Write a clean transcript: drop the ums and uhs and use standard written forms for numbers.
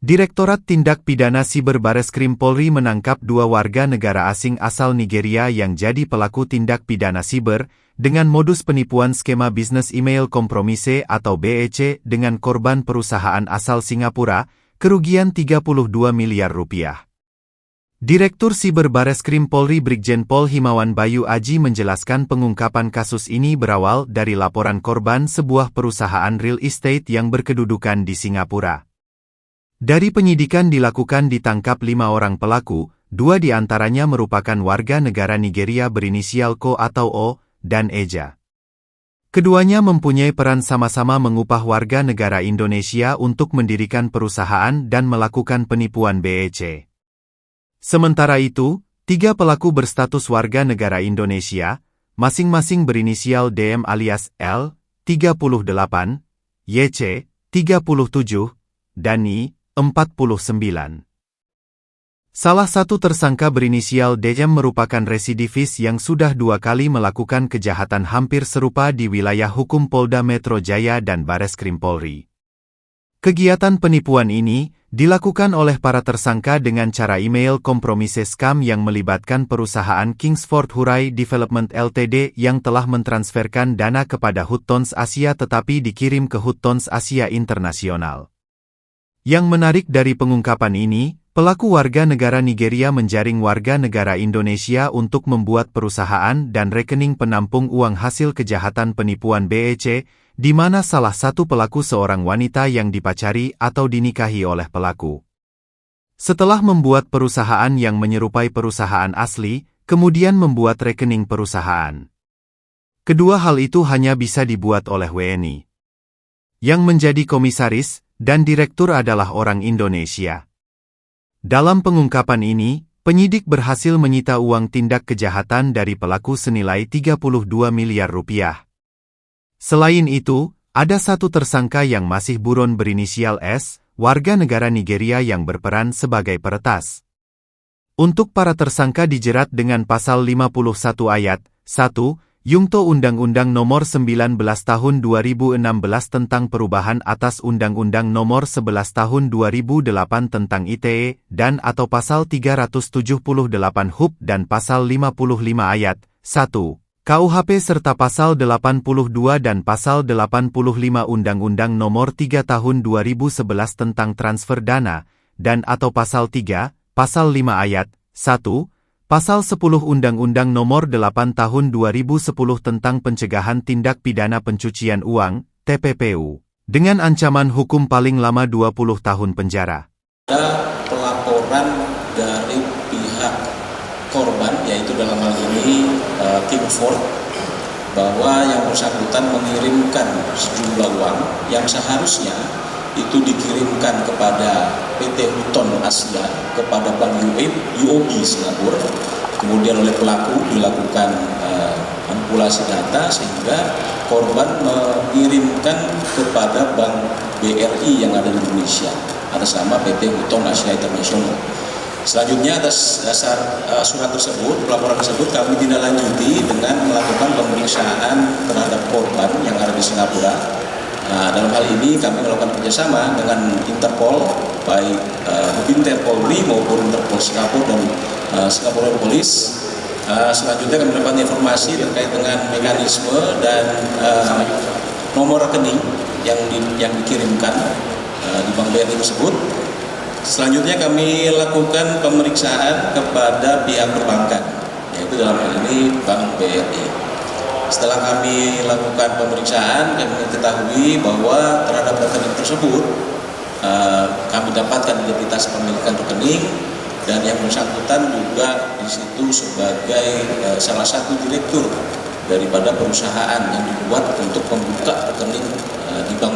Direktorat Tindak Pidana Siber Bareskrim Polri menangkap 2 warga negara asing asal Nigeria yang jadi pelaku tindak pidana siber dengan modus penipuan skema bisnis email kompromise atau BEC dengan korban perusahaan asal Singapura, kerugian 32 miliar rupiah. Direktur Siber Bareskrim Polri Brigjen Pol Himawan Bayu Aji menjelaskan pengungkapan kasus ini berawal dari laporan korban sebuah perusahaan real estate yang berkedudukan di Singapura. Dari penyidikan dilakukan ditangkap 5 orang pelaku, 2 di antaranya merupakan warga negara Nigeria berinisial Ko atau O, dan Eja. Keduanya mempunyai peran sama-sama mengupah warga negara Indonesia untuk mendirikan perusahaan dan melakukan penipuan BEC. Sementara itu, 3 pelaku berstatus warga negara Indonesia, masing-masing berinisial DM alias L, 38, YC, 37, dan I, 49. Salah satu tersangka berinisial DM merupakan residivis yang sudah 2 kali melakukan kejahatan hampir serupa di wilayah hukum Polda Metro Jaya dan Bareskrim Polri. Kegiatan penipuan ini dilakukan oleh para tersangka dengan cara email kompromise scam yang melibatkan perusahaan Kingsford Hurai Development Ltd yang telah mentransferkan dana kepada Hutons Asia tetapi dikirim ke Hutons Asia Internasional. Yang menarik dari pengungkapan ini, pelaku warga negara Nigeria menjaring warga negara Indonesia untuk membuat perusahaan dan rekening penampung uang hasil kejahatan penipuan BEC, di mana salah satu pelaku seorang wanita yang dipacari atau dinikahi oleh pelaku. Setelah membuat perusahaan yang menyerupai perusahaan asli, kemudian membuat rekening perusahaan. Kedua hal itu hanya bisa dibuat oleh WNI. Yang menjadi komisaris dan direktur adalah orang Indonesia. Dalam pengungkapan ini, penyidik berhasil menyita uang tindak kejahatan dari pelaku senilai 32 miliar rupiah. Selain itu, ada satu tersangka yang masih buron berinisial S, warga negara Nigeria yang berperan sebagai peretas. Untuk para tersangka dijerat dengan pasal 51 ayat 1, Yungto Undang-Undang Nomor 19 Tahun 2016 tentang perubahan atas Undang-Undang Nomor 11 Tahun 2008 tentang ITE dan atau pasal 378 HUP dan pasal 55 ayat 1 KUHP serta pasal 82 dan pasal 85 Undang-Undang Nomor 3 Tahun 2011 tentang transfer dana dan atau pasal 3, pasal 5 ayat 1 Pasal 10 Undang-Undang Nomor 8 Tahun 2010 tentang Pencegahan Tindak Pidana Pencucian Uang, TPPU, dengan ancaman hukum paling lama 20 tahun penjara. Ada pelaporan dari pihak korban, yaitu dalam hal ini Kingsford, bahwa yang bersangkutan mengirimkan sejumlah uang yang seharusnya itu dikirimkan kepada PT Huton Asia, kepada Bank UOB Singapura. Kemudian oleh pelaku dilakukan manipulasi data sehingga korban mengirimkan kepada Bank BRI yang ada di Indonesia atas nama PT Huton Asia International. Selanjutnya atas dasar surat tersebut, pelaporan tersebut kami tindak-lanjuti dengan melakukan pemeriksaan terhadap korban yang ada di Singapura. Nah, dalam hal ini kami melakukan kerjasama dengan Interpol, baik Binter Polri maupun Interpol Singapura dan Singapore Police. Selanjutnya kami mendapatkan informasi terkait dengan mekanisme dan nomor rekening yang dikirimkan di Bank BRI tersebut. Selanjutnya kami lakukan pemeriksaan kepada pihak perbankan, yaitu dalam hal ini Bank BRI. Setelah kami lakukan pemeriksaan, kami mengetahui bahwa terhadap rekening tersebut kami dapatkan identitas pemilikan rekening dan yang bersangkutan juga di situ sebagai salah satu direktur daripada perusahaan yang dibuat untuk membuka rekening di Bank